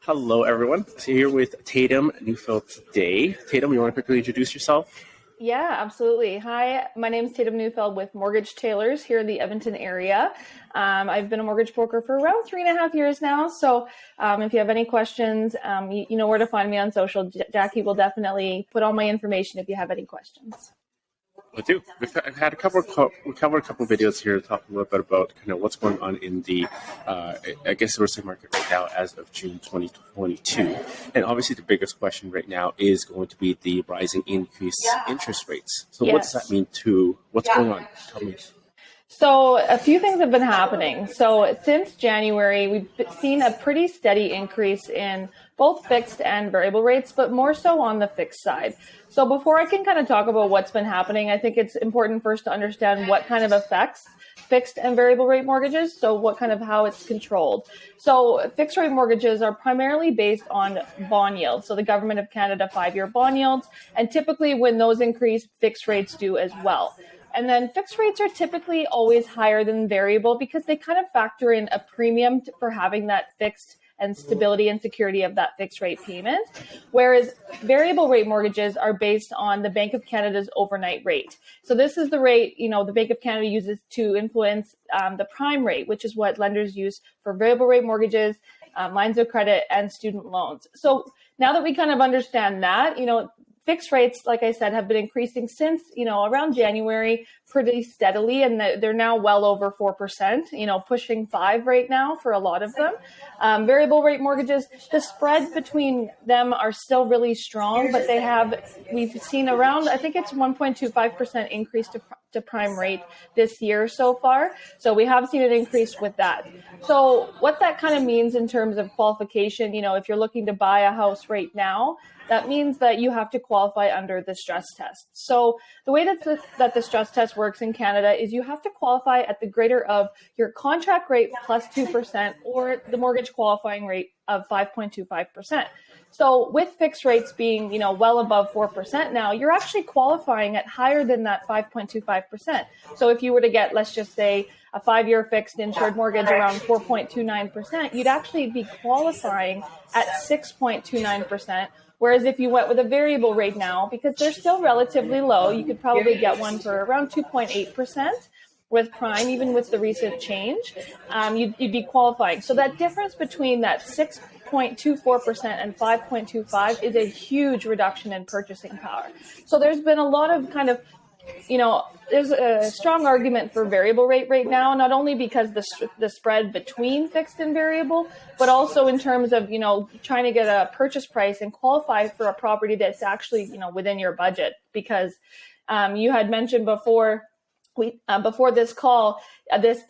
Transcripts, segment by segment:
Hello, everyone. So here with Tatum Neufield today. Tatum, you want to quickly introduce yourself? Yeah, absolutely. Hi, my name is Tatum Neufield with Mortgage Tailors here in the Edmonton area. I've been a mortgage broker for around 3.5 years now. So if you have any questions, you know where to find me on social. Jakie will definitely put all my information if you have any questions. I do. I've had we covered a couple of videos here talking a little bit about kind of what's going on in the, I guess, the real estate market right now as of June 2022. And obviously, the biggest question right now is going to be the rising interest rates. So, What does that mean to what's going on? Tell me. So a few things have been happening. So since January, we've seen a pretty steady increase in both fixed and variable rates, but more so on the fixed side. So before I can kind of talk about what's been happening, I think it's important first to understand what kind of affects fixed and variable rate mortgages. So how it's controlled. So fixed rate mortgages are primarily based on bond yields. So the Government of Canada 5-year bond yields, and typically when those increase, fixed rates do as well. And then fixed rates are typically always higher than variable because they kind of factor in a premium for having that fixed and stability and security of that fixed rate payment. Whereas variable rate mortgages are based on the Bank of Canada's overnight rate. So this is the rate, the Bank of Canada uses to influence the prime rate, which is what lenders use for variable rate mortgages, lines of credit, and student loans. So now that we kind of understand that, fixed rates, like I said, have been increasing since, around January pretty steadily, and they're now well over 4%, pushing 5% right now for a lot of them. Variable rate mortgages, the spread between them are still really strong, but we've seen around, I think it's 1.25% increase to prime rate this year so far. So we have seen an increase with that. So what that kind of means in terms of qualification, if you're looking to buy a house right now, that means that you have to qualify under the stress test. So the way that the stress test works in Canada is you have to qualify at the greater of your contract rate plus 2% or the mortgage qualifying rate of 5.25%. So with fixed rates being, well above 4% now, you're actually qualifying at higher than that 5.25%. So if you were to get, let's just say, a 5-year fixed insured mortgage around 4.29%, you'd actually be qualifying at 6.29%. Whereas if you went with a variable rate now, because they're still relatively low, you could probably get one for around 2.8% with prime, even with the recent change, you'd be qualifying. So that difference between that 6.24% and 5.25 is a huge reduction in purchasing power. So there's been a lot of kind of, there's a strong argument for variable rate right now, not only because the spread between fixed and variable, but also in terms of, trying to get a purchase price and qualify for a property that's actually, within your budget. Because you had mentioned before this call,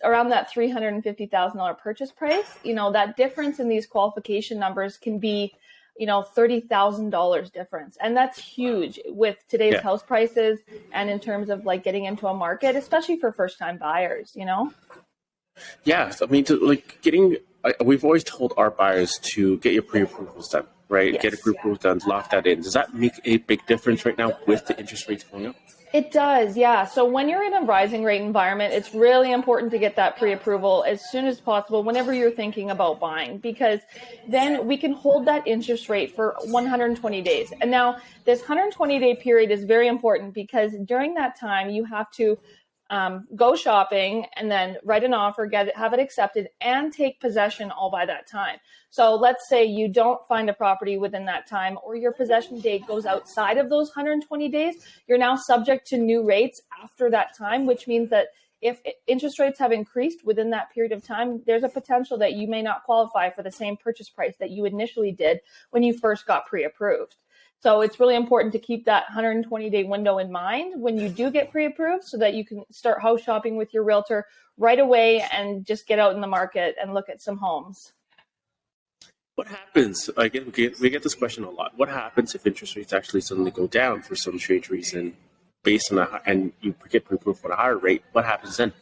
around that $350,000 purchase price, that difference in these qualification numbers can be, $30,000 difference. And that's huge with today's house prices and in terms of like getting into a market, especially for first time buyers, Yeah. I mean, we've always told our buyers to get your pre-approvals done, right? Yes. Get a pre-approval done, lock that in. Does that make a big difference right now with the interest rates going up? It does, yeah. So when you're in a rising rate environment, it's really important to get that pre-approval as soon as possible whenever you're thinking about buying, because then we can hold that interest rate for 120 days. And now this 120-day period is very important because during that time, you have to go shopping and then write an offer, have it accepted, and take possession all by that time. So let's say you don't find a property within that time, or your possession date goes outside of those 120 days, you're now subject to new rates after that time, which means that if interest rates have increased within that period of time, there's a potential that you may not qualify for the same purchase price that you initially did when you first got pre-approved. So it's really important to keep that 120-day window in mind when you do get pre-approved so that you can start house shopping with your realtor right away and just get out in the market and look at some homes. What happens? Again, we get this question a lot. What happens if interest rates actually suddenly go down for some strange reason based on and you get pre-approved for a higher rate? What happens then?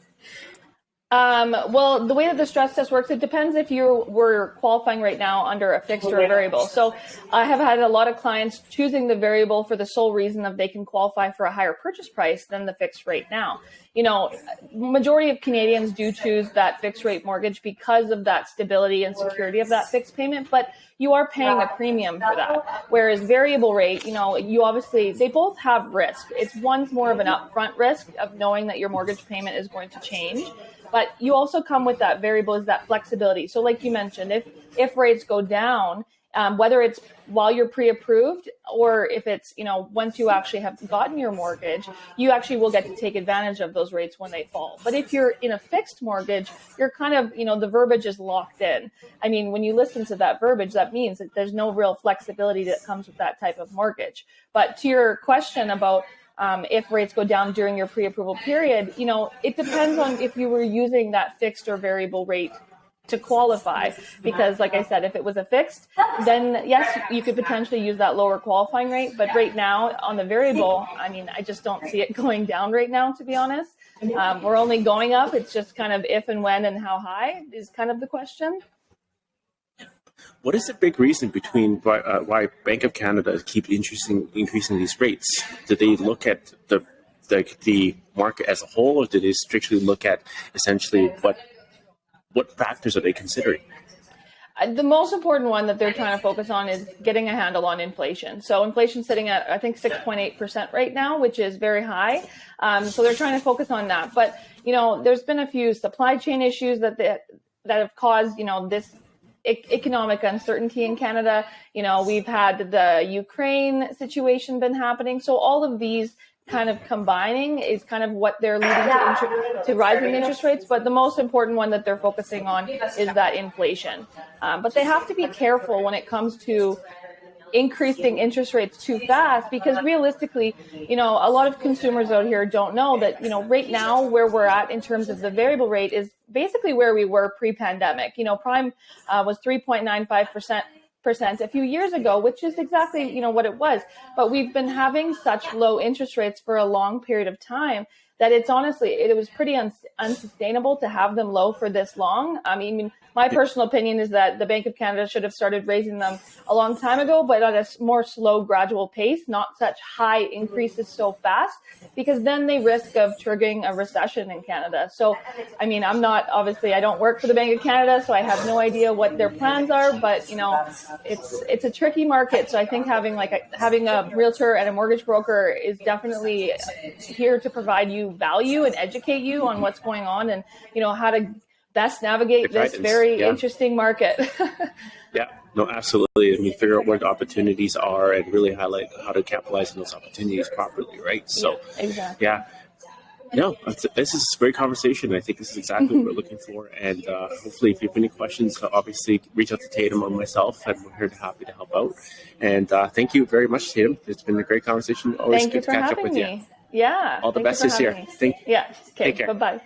Well, the way that the stress test works, it depends if you were qualifying right now under a fixed or a variable. So I have had a lot of clients choosing the variable for the sole reason that they can qualify for a higher purchase price than the fixed rate now. Majority of Canadians do choose that fixed rate mortgage because of that stability and security of that fixed payment, but you are paying a premium for that. Whereas variable rate, you obviously, they both have risk. One's more of an upfront risk of knowing that your mortgage payment is going to change. But you also come with that variable is that flexibility. So like you mentioned, if rates go down, whether it's while you're pre-approved or if it's, once you actually have gotten your mortgage, you actually will get to take advantage of those rates when they fall. But if you're in a fixed mortgage, you're kind of, the verbiage is locked in. I mean, when you listen to that verbiage, that means that there's no real flexibility that comes with that type of mortgage. But to your question about if rates go down during your pre-approval period, it depends on if you were using that fixed or variable rate to qualify. Because like I said, if it was a fixed, then yes, you could potentially use that lower qualifying rate. But right now on the variable, I just don't see it going down right now, to be honest. We're only going up. It's just kind of if and when and how high is kind of the question. What is the big reason between why Bank of Canada keep increasing these rates? Do they look at the market as a whole, or do they strictly look at essentially what factors are they considering? The most important one that they're trying to focus on is getting a handle on inflation. So inflation's sitting at, I think, 6.8% right now, which is very high. So they're trying to focus on that. But, there's been a few supply chain issues that have caused, this economic uncertainty in Canada. We've had the Ukraine situation been happening. So all of these kind of combining is kind of what they're leading to rising interest rates. But the most important one that they're focusing on is that inflation. But they have to be careful when it comes to increasing interest rates too fast, because realistically, a lot of consumers out here don't know that, right now where we're at in terms of the variable rate is basically where we were pre-pandemic. Prime was 3.95% a few years ago, which is exactly, what it was. But we've been having such low interest rates for a long period of time that it was pretty unsustainable to have them low for this long. My personal opinion is that the Bank of Canada should have started raising them a long time ago, but at a more slow, gradual pace, not such high increases so fast, because then they risk of triggering a recession in Canada. So, I don't work for the Bank of Canada, so I have no idea what their plans are, but, it's a tricky market. So I think having a realtor and a mortgage broker is definitely here to provide you value and educate you on what's going on and, how to best navigate this very interesting market. Yeah, no, absolutely. Figure out where the opportunities are and really highlight how to capitalize on those opportunities properly, right? So, exactly. Yeah. No, this is a great conversation. I think this is exactly what we're looking for. And hopefully, if you have any questions, obviously reach out to Tatum or myself, and we're here happy to help out. And thank you very much, Tatum. It's been a great conversation. Always good to catch up with you. Yeah. All the best this year. Yeah. Okay. Take care. Bye-bye.